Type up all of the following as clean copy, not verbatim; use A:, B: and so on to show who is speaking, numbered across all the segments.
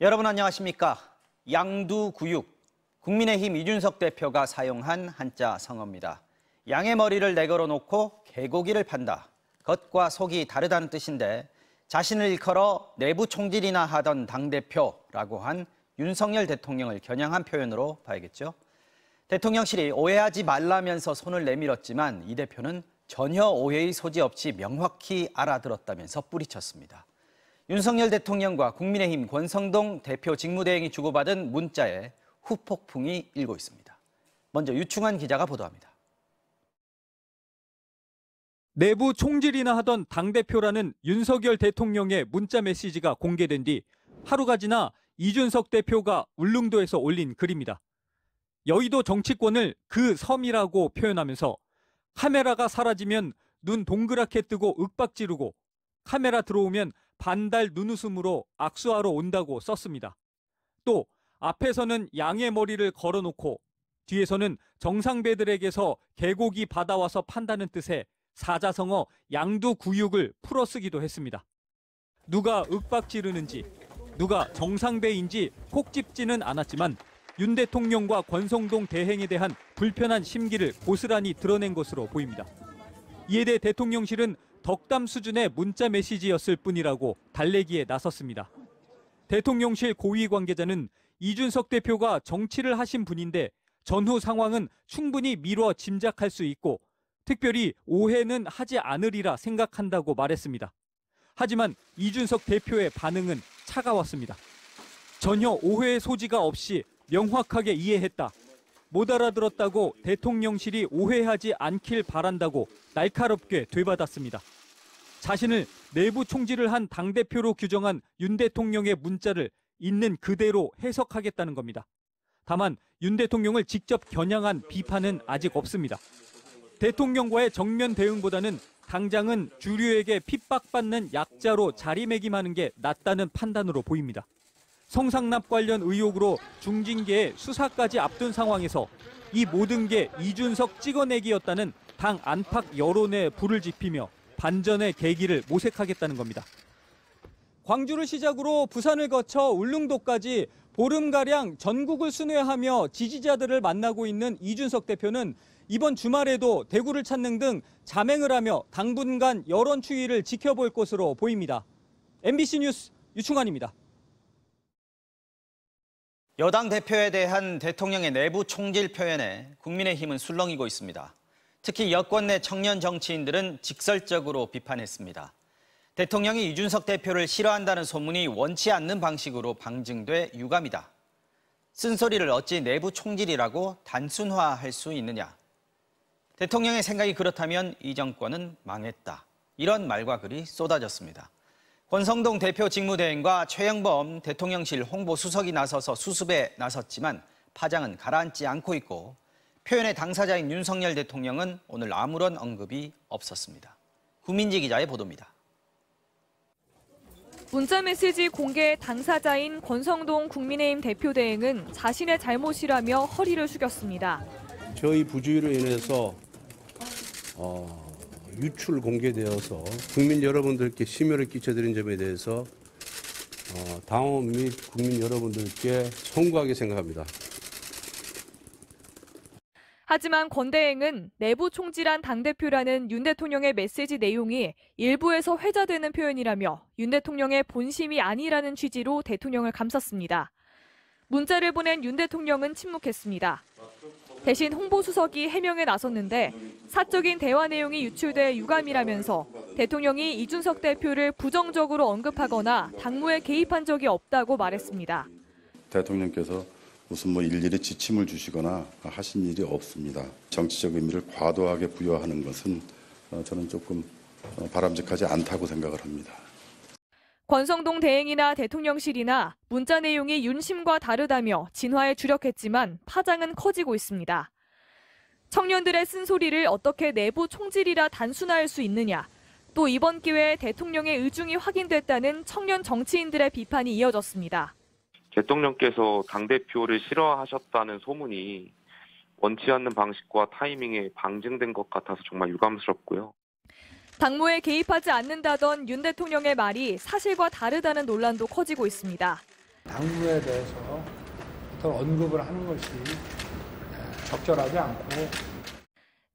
A: 여러분 안녕하십니까? 양두구육, 국민의힘 이준석 대표가 사용한 한자 성어입니다. 양의 머리를 내걸어 놓고 개고기를 판다. 겉과 속이 다르다는 뜻인데 자신을 일컬어 내부 총질이나 하던 당대표라고 한 윤석열 대통령을 겨냥한 표현으로 봐야겠죠. 대통령실이 오해하지 말라면서 손을 내밀었지만 이 대표는 전혀 오해의 소지 없이 명확히 알아들었다면서 뿌리쳤습니다. 윤석열 대통령과 국민의힘 권성동 대표 직무대행이 주고받은 문자에 후폭풍이 일고 있습니다. 먼저 유충환 기자가 보도합니다.
B: 내부 총질이나 하던 당대표라는 윤석열 대통령의 문자 메시지가 공개된 뒤 하루가 지나 이준석 대표가 울릉도에서 올린 글입니다. 여의도 정치권을 그 섬이라고 표현하면서 카메라가 사라지면 눈 동그랗게 뜨고 윽박 지르고 카메라 들어오면 반달 눈웃음으로 악수하러 온다고 썼습니다. 또 앞에서는 양의 머리를 걸어놓고 뒤에서는 정상배들에게서 개고기 받아와서 판다는 뜻의 사자성어 양두구육을 풀어쓰기도 했습니다. 누가 윽박 지르는지 누가 정상배인지 콕 집지는 않았지만 윤 대통령과 권성동 대행에 대한 불편한 심기를 고스란히 드러낸 것으로 보입니다. 이에 대해 대통령실은 덕담 수준의 문자 메시지였을 뿐이라고 달래기에 나섰습니다. 대통령실 고위 관계자는 이준석 대표가 정치를 하신 분인데 전후 상황은 충분히 미뤄 짐작할 수 있고 특별히 오해는 하지 않으리라 생각한다고 말했습니다. 하지만 이준석 대표의 반응은 차가웠습니다. 전혀 오해의 소지가 없이 명확하게 이해했다. 못 알아들었다고 대통령실이 오해하지 않길 바란다고 날카롭게 되받았습니다. 자신을 내부 총질을 한 당대표로 규정한 윤 대통령의 문자를 있는 그대로 해석하겠다는 겁니다. 다만 윤 대통령을 직접 겨냥한 비판은 아직 없습니다. 대통령과의 정면 대응보다는 당장은 주류에게 핍박받는 약자로 자리매김하는 게 낫다는 판단으로 보입니다. 성상납 관련 의혹으로 중징계의 수사까지 앞둔 상황에서 이 모든 게 이준석 찍어내기였다는 당 안팎 여론에 불을 지피며 반전의 계기를 모색하겠다는 겁니다. 광주를 시작으로 부산을 거쳐 울릉도까지 보름가량 전국을 순회하며 지지자들을 만나고 있는 이준석 대표는 이번 주말에도 대구를 찾는 등 잠행을 하며 당분간 여론 추이를 지켜볼 것으로 보입니다. MBC 뉴스 유충환입니다.
A: 여당 대표에 대한 대통령의 내부 총질 표현에 국민의힘은 술렁이고 있습니다. 특히 여권 내 청년 정치인들은 직설적으로 비판했습니다. 대통령이 이준석 대표를 싫어한다는 소문이 원치 않는 방식으로 방증돼 유감이다. 쓴소리를 어찌 내부 총질이라고 단순화할 수 있느냐. 대통령의 생각이 그렇다면 이 정권은 망했다. 이런 말과 글이 쏟아졌습니다. 권성동 대표 직무대행과 최영범 대통령실 홍보수석이 나서서 수습에 나섰지만 파장은 가라앉지 않고 있고 표현의 당사자인 윤석열 대통령은 오늘 아무런 언급이 없었습니다. 구민지 기자의 보도입니다.
C: 문자메시지 공개 당사자인 권성동 국민의힘 대표대행은 자신의 잘못이라며 허리를 숙였습니다.
D: 저희 부주의로 인해서 유출 공개되어서 국민 여러분들께 심려를 끼쳐드린 점에 대해서 당원 및 국민 여러분들께 송구하게 생각합니다.
C: 하지만 권 대행은 내부 총질한 당대표라는 윤 대통령의 메시지 내용이 일부에서 회자되는 표현이라며 윤 대통령의 본심이 아니라는 취지로 대통령을 감쌌습니다. 문자를 보낸 윤 대통령은 침묵했습니다. 대신 홍보수석이 해명에 나섰는데 사적인 대화 내용이 유출돼 유감이라면서 대통령이 이준석 대표를 부정적으로 언급하거나 당무에 개입한 적이 없다고 말했습니다.
E: 대통령께서 무슨 일일이 지침을 주시거나 하신 일이 없습니다. 정치적 의미를 과도하게 부여하는 것은 저는 조금 바람직하지 않다고 생각을 합니다.
C: 권성동 대행이나 대통령실이나 문자 내용이 윤심과 다르다며 진화에 주력했지만 파장은 커지고 있습니다. 청년들의 쓴소리를 어떻게 내부 총질이라 단순화할 수 있느냐. 또 이번 기회에 대통령의 의중이 확인됐다는 청년 정치인들의 비판이 이어졌습니다.
F: 대통령께서 당대표를 싫어하셨다는 소문이 원치 않는 방식과 타이밍에 방증된 것 같아서 정말 유감스럽고요.
C: 당무에 개입하지 않는다던 윤 대통령의 말이 사실과 다르다는 논란도 커지고 있습니다.
G: 당무에 대해서 어떤 언급을 하는 것이 적절하지 않고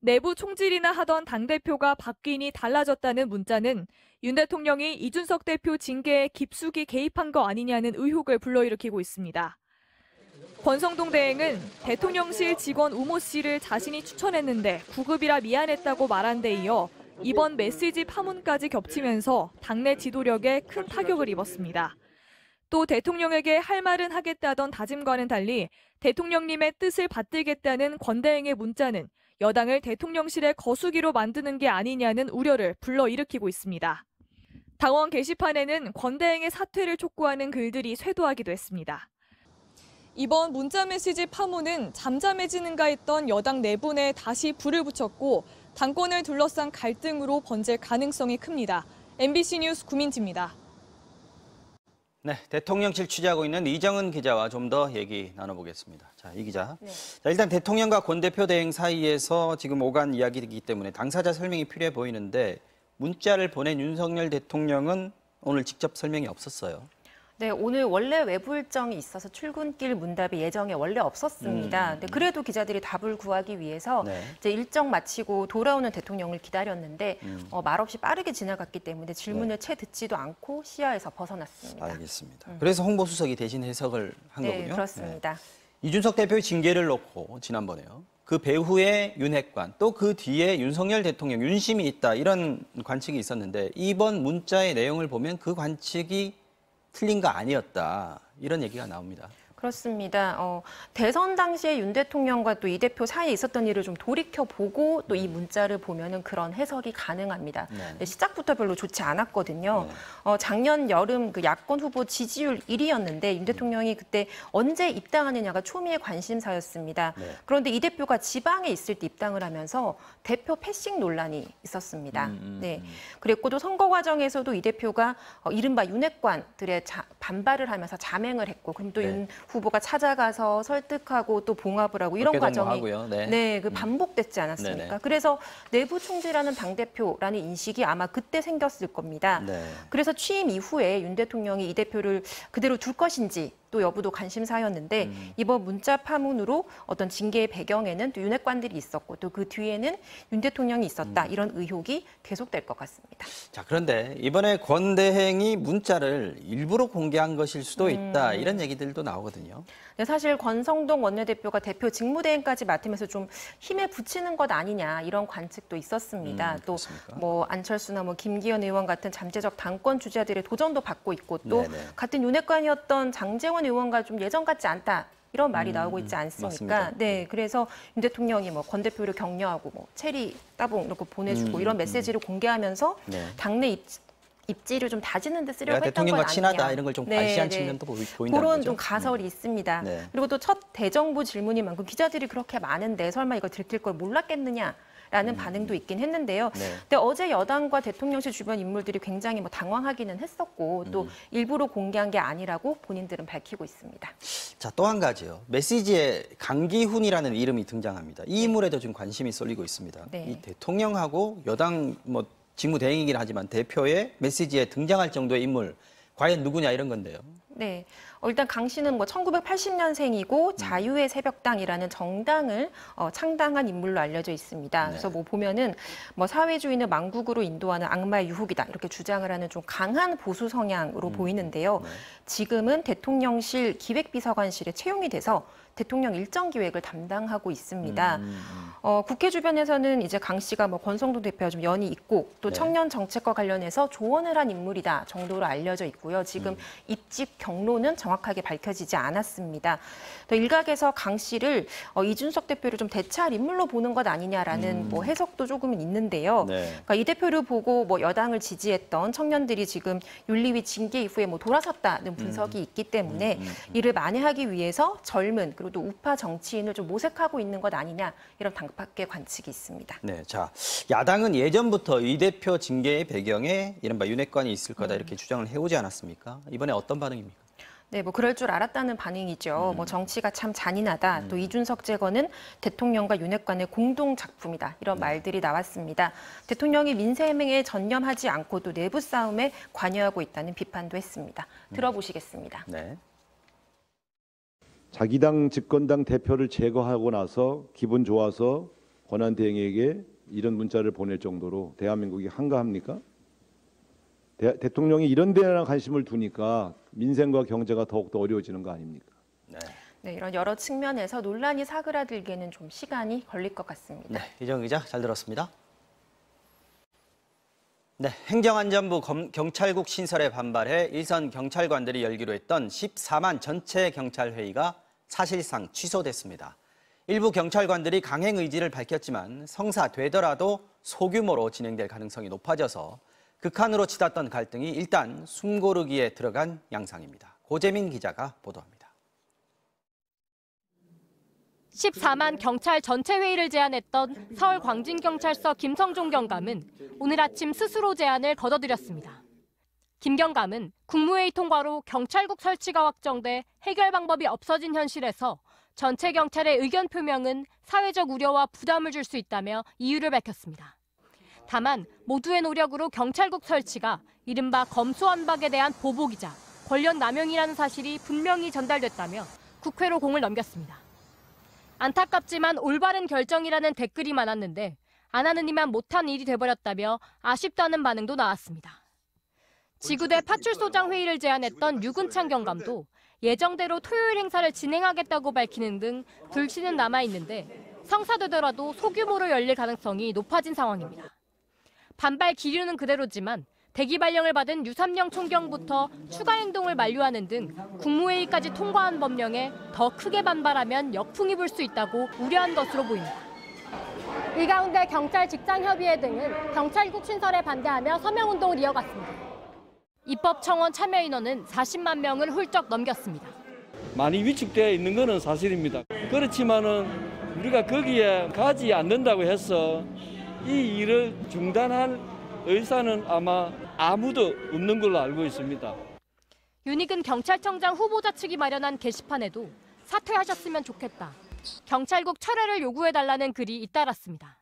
C: 내부 총질이나 하던 당대표가 바뀌니 달라졌다는 문자는 윤 대통령이 이준석 대표 징계에 깊숙이 개입한 거 아니냐는 의혹을 불러일으키고 있습니다. 권성동 대행은 대통령실 직원 우모 씨를 자신이 추천했는데 구급이라 미안했다고 말한 데 이어 이번 메시지 파문까지 겹치면서 당내 지도력에 큰 타격을 입었습니다. 또 대통령에게 할 말은 하겠다던 다짐과는 달리 대통령님의 뜻을 받들겠다는 권 대행의 문자는 여당을 대통령실의 거수기로 만드는 게 아니냐는 우려를 불러일으키고 있습니다. 당원 게시판에는 권 대행의 사퇴를 촉구하는 글들이 쇄도하기도 했습니다. 이번 문자 메시지 파문은 잠잠해지는가 했던 여당 내분에 다시 불을 붙였고 당권을 둘러싼 갈등으로 번질 가능성이 큽니다. MBC 뉴스 구민지입니다.
A: 네, 대통령실 취재하고 있는 이정은 기자와 좀 더 얘기 나눠보겠습니다. 자, 이 기자.
H: 네.
A: 자, 일단 대통령과 권 대표 대행 사이에서 지금 오간 이야기이기 때문에 당사자 설명이 필요해 보이는데 문자를 보낸 윤석열 대통령은 오늘 직접 설명이 없었어요.
H: 네, 오늘 원래 외부 일정이 있어서 출근길 문답이 예정에 원래 없었습니다. 근데 그래도 기자들이 답을 구하기 위해서
A: 네.
H: 이제 일정 마치고 돌아오는 대통령을 기다렸는데 말없이 빠르게 지나갔기 때문에 질문을 채 듣지도 않고 시야에서 벗어났습니다.
A: 알겠습니다. 그래서 홍보수석이 대신 해석을 한
H: 네,
A: 거군요.
H: 그렇습니다.
A: 네. 이준석 대표의 징계를 놓고 지난번에요. 그 배후에 윤핵관 또 그 뒤에 윤석열 대통령 윤심이 있다 이런 관측이 있었는데 이번 문자의 내용을 보면 그 관측이 틀린 거 아니었다 이런 얘기가 나옵니다.
H: 그렇습니다. 대선 당시에 윤 대통령과 또 이 대표 사이에 있었던 일을 좀 돌이켜보고 또 이 문자를 보면은 그런 해석이 가능합니다.
A: 네.
H: 근데 시작부터 별로 좋지 않았거든요. 작년 여름 그 야권 후보 지지율 1위였는데 윤 대통령이 그때 언제 입당하느냐가 초미의 관심사였습니다.
A: 네.
H: 그런데 이 대표가 지방에 있을 때 입당을 하면서 대표 패싱 논란이 있었습니다. 네. 그랬고 또 선거 과정에서도 이 대표가 이른바 윤핵관들의 반발을 하면서 자맹을 했고 그럼 또
A: 네.
H: 윤 후보가 찾아가서 설득하고 또 봉합을 하고 이런 과정이
A: 네.
H: 그 반복됐지 않았습니까?
A: 네네.
H: 그래서 내부 총질하는 당대표라는 인식이 아마 그때 생겼을 겁니다.
A: 네.
H: 그래서 취임 이후에 윤 대통령이 이 대표를 그대로 둘 것인지 또 여부도 관심사였는데 이번 문자 파문으로 어떤 징계의 배경에는 또 윤핵관들이 있었고 또 그 뒤에는 윤 대통령이 있었다 이런 의혹이 계속될 것 같습니다.
A: 자, 그런데 이번에 권 대행이 문자를 일부러 공개한 것일 수도 있다 이런 얘기들도 나오거든요.
H: 네, 사실 권성동 원내대표가 대표 직무대행까지 맡으면서 좀 힘에 붙이는 것 아니냐 이런 관측도 있었습니다. 또
A: 그렇습니까?
H: 뭐 안철수나 뭐 김기현 의원 같은 잠재적 당권 주자들의 도전도 받고 있고 또
A: 네네.
H: 같은 윤핵관이었던 장제원 의원과 좀 예전 같지 않다. 이런 말이 나오고 있지 않습니까?
A: 맞습니다.
H: 네, 그래서 윤 대통령이 뭐 권 대표를 격려하고 뭐 체리 따봉 이렇게 보내주고 이런 메시지를 공개하면서
A: 네.
H: 당내 입지를 좀 다지는 데 쓰려고
A: 내가
H: 했던 건
A: 대통령과
H: 아니냐.
A: 친하다 이런 걸 좀 과시한 측면도 보인다는
H: 그런
A: 거죠.
H: 좀 가설이 있습니다.
A: 네.
H: 그리고 또 첫 대정부 질문이 많고 기자들이 그렇게 많은데 설마 이거 들킬 걸 몰랐겠느냐. 라는 반응도 있긴 했는데요.
A: 네.
H: 근데 어제 여당과 대통령실 주변 인물들이 굉장히 뭐 당황하기는 했었고 또 일부러 공개한 게 아니라고 본인들은 밝히고 있습니다.
A: 자, 또 한 가지요. 메시지에 강기훈이라는 이름이 등장합니다. 이 인물에도 지금 관심이 쏠리고 있습니다.
H: 네.
A: 이 대통령하고 여당 뭐 직무대행이긴 하지만 대표의 메시지에 등장할 정도의 인물 과연 누구냐 이런 건데요.
H: 네. 일단 강 씨는 뭐 1980년생이고 자유의 새벽당이라는 정당을 창당한 인물로 알려져 있습니다.
A: 네.
H: 그래서 뭐 보면은 뭐 사회주의는 망국으로 인도하는 악마의 유혹이다 이렇게 주장을 하는 좀 강한 보수 성향으로 보이는데요.
A: 네.
H: 지금은 대통령실 기획비서관실에 채용이 돼서 대통령 일정 기획을 담당하고 있습니다. 국회 주변에서는 이제 강 씨가 뭐 권성동 대표와 좀 연이 있고 또
A: 네.
H: 청년 정책과 관련해서 조언을 한 인물이다 정도로 알려져 있고요. 지금 입직 경로는 정확하게 밝혀지지 않았습니다. 또 일각에서 강 씨를 이준석 대표를 좀 대체할 인물로 보는 것 아니냐라는 뭐 해석도 조금은 있는데요.
A: 네.
H: 그러니까 이 대표를 보고 뭐 여당을 지지했던 청년들이 지금 윤리위 징계 이후에 뭐 돌아섰다는 분석이 있기 때문에 이를 만회하기 위해서 젊은 그리고 또 우파 정치인을 좀 모색하고 있는 것 아니냐 이런 당밖의 관측이 있습니다.
A: 네, 자, 야당은 예전부터 이 대표 징계의 배경에 이른바 윤핵관이 있을 거다 이렇게 주장을 해오지 않았습니까? 이번에 어떤 반응입니까?
H: 네, 뭐 그럴 줄 알았다는 반응이죠. 뭐 정치가 참 잔인하다. 또 이준석 제거는 대통령과 윤핵관의 공동 작품이다. 이런 말들이 나왔습니다. 대통령이 민생에 전념하지 않고 또 내부 싸움에 관여하고 있다는 비판도 했습니다. 들어보시겠습니다.
A: 네.
I: 자기 당 집권당 대표를 제거하고 나서 기분 좋아서 권한대행에게 이런 문자를 보낼 정도로 대한민국이 한가합니까? 대통령이 이런 데나 관심을 두니까 민생과 경제가 더욱더 어려워지는 거 아닙니까?
H: 네, 이런 여러 측면에서 논란이 사그라들기에는 좀 시간이 걸릴 것 같습니다.
A: 네, 이정 기자 잘 들었습니다. 네, 행정안전부 경찰국 신설에 반발해 일선 경찰관들이 열기로 했던 14만 전체 경찰회의가 사실상 취소됐습니다. 일부 경찰관들이 강행 의지를 밝혔지만 성사되더라도 소규모로 진행될 가능성이 높아져서 극한으로 치닫던 갈등이 일단 숨고르기에 들어간 양상입니다. 고재민 기자가 보도합니다.
J: 14만 경찰 전체 회의를 제안했던 서울 광진경찰서 김성종 경감은 오늘 아침 스스로 제안을 거둬들였습니다. 김 경감은 국무회의 통과로 경찰국 설치가 확정돼 해결 방법이 없어진 현실에서 전체 경찰의 의견 표명은 사회적 우려와 부담을 줄 수 있다며 이유를 밝혔습니다. 다만 모두의 노력으로 경찰국 설치가 이른바 검수완박에 대한 보복이자 권력 남용이라는 사실이 분명히 전달됐다며 국회로 공을 넘겼습니다. 안타깝지만 올바른 결정이라는 댓글이 많았는데 안 하는 이만 못한 일이 돼버렸다며 아쉽다는 반응도 나왔습니다. 지구대 파출소장 회의를 제안했던 유근창 경감도 예정대로 토요일 행사를 진행하겠다고 밝히는 등 불씨는 남아있는데 성사되더라도 소규모로 열릴 가능성이 높아진 상황입니다. 반발 기류는 그대로지만 대기 발령을 받은 유삼영 총경부터 추가 행동을 만류하는 등 국무회의까지 통과한 법령에 더 크게 반발하면 역풍이 불 수 있다고 우려한 것으로 보입니다. 이 가운데 경찰 직장협의회 등은 경찰국 신설에 반대하며 서명운동을 이어갔습니다. 입법청원 참여 인원은 40만 명을 훌쩍 넘겼습니다.
K: 많이 위축되어 있는 것은 사실입니다. 그렇지만은 우리가 거기에 가지 않는다고 해서 이 일을 중단할 의사는 아마 아무도 없는 걸로 알고 있습니다.
J: 윤익은 경찰청장 후보자 측이 마련한 게시판에도 사퇴하셨으면 좋겠다. 경찰국 철회를 요구해달라는 글이 잇따랐습니다.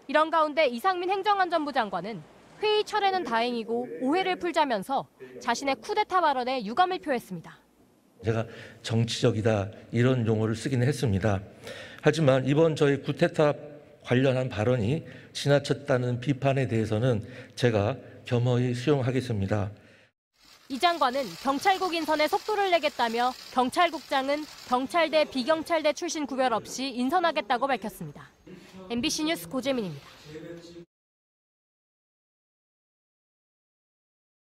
J: 이런 가운데 이상민 행정안전부 장관은 회의 철회는 다행이고 오해를 풀자면서 자신의 쿠데타 발언에 유감을 표했습니다.
L: 제가 정치적이다 이런 용어를 쓰기는 했습니다. 하지만 이번 저희 쿠데타 관련한 발언이 지나쳤다는 비판에 대해서는 제가 겸허히 수용하겠습니다.
J: 이 장관은 경찰국 인선에 속도를 내겠다며 경찰국장은 경찰대, 비경찰대 출신 구별 없이 인선하겠다고 밝혔습니다. MBC 뉴스 고재민입니다.